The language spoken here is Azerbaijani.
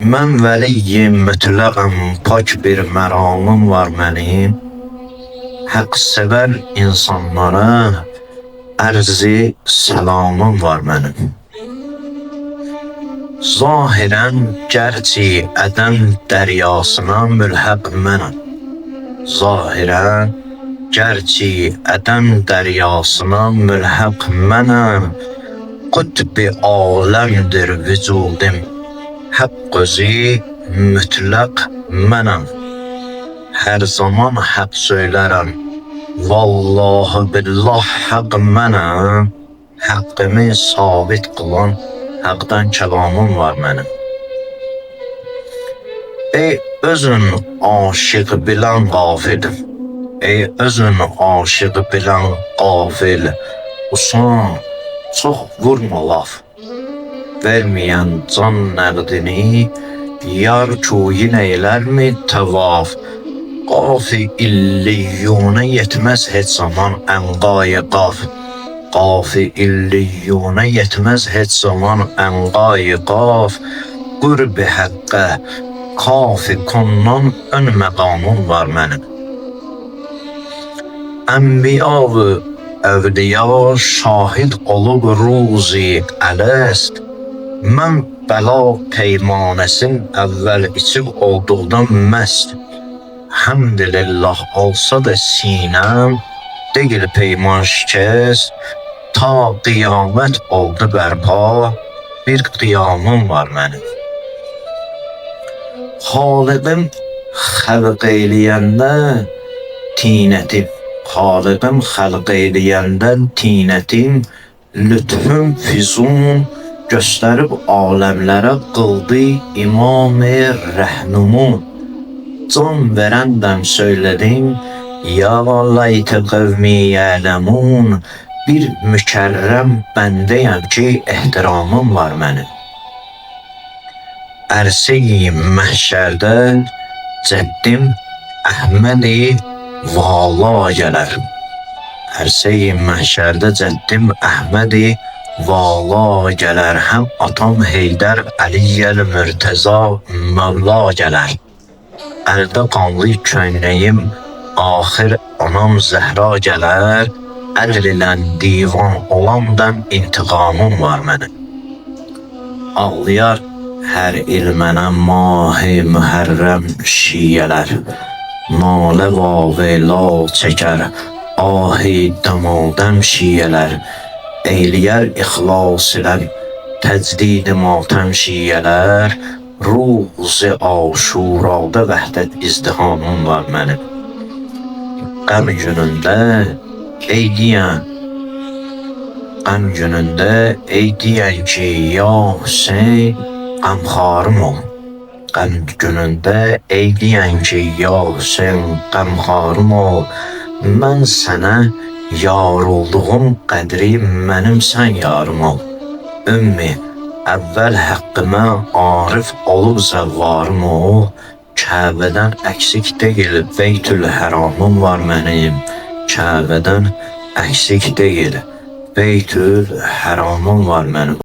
Mən vəliyim mütləqəm, pak bir məramım var mənim. Həqqsevər insanlara ərzi səlamım var mənim. Zahirən gərçi ədəm dəryasına mülhəq mənəm. Zahirən gərçi ədəm dəryasına mülhəq mənəm. Qutb-i aləmdir vücudim, haqq özü mütləq mənəm. Hər zaman haqq söylərəm, vallahi billah haqq mənəm. Haqqımı sabit qılan haqdan kəlamım var mənim. Ey özün aşiq bilən qafil, ey özün aşiq bilən qafil, usan çox vurma laf. Verməyən can nəqdini, yar kuyin eylərmi təvaf. Qaf-ı illiyyuna yetməz heç zaman ənqay qaf. Qaf-ı illiyyuna yetməz heç zaman ənqay qaf. Qurb-i həqqə kaf-ı kondan ön məqamım var mənim. Ənbiya və əvliya şahid olub ruzi əlest. Mən bəla peymanəsin əvvəl içib olduqdan məst. Həmdülillah olsa da sinəm, deyil peyman şikəst. Ta qiyamət oldu bərpa, bir qiyamım var mənim. Xaliqim xəlq eyləyəndə tinətim, Xaliqim xəlq eyləyəndə tinətim, lütfüm füzun göstərib aləmlərə qıldı imam-ı rəhnumun. Can verəndəm söylədim, ya laytə qavmi yələmun. Bir mükərrəm bəndəyəm ki, ehtiramım var mənim. Ərsə-i məhşərdə cəddim Əhməd-i vala gələr. Ərsə-i məhşərdə cəddim Əhməd-i vala gələr. Həm atam Heydər Əliyyəl-Mürtəza Mövla gələr. Əldə qanlı köynəyim axır anam Zəhra gələr. Ərl ilə divan olan dəm intiqamım var mənim. Ağlayar hər il mənə mah-ı mühərrəm şiyələr. Nalə vavela çəkər ah-ı dəmadəm şiyələr. Eyləyər ixlas ilə təcdid matəm şiyələr. Ruzi aşurada vəhdət izdihamım var mənim. Qəm günündə ey deyən, qəm günündə ey deyən ki, ya Hüseyn qəmxarım ol. Qəm günündə ey deyən ki, ya Hüseyn qəmxarım ol. Mən sənə yar olduğum qədri mənim sən yarım ol. Ümmi əvvəl həqqimə arif olub zəvvarım ol. Kəbədən əksik deyil Beytül-Həramım var mənim. Kəbədən əksik deyil Beytül-Həramım var mənim.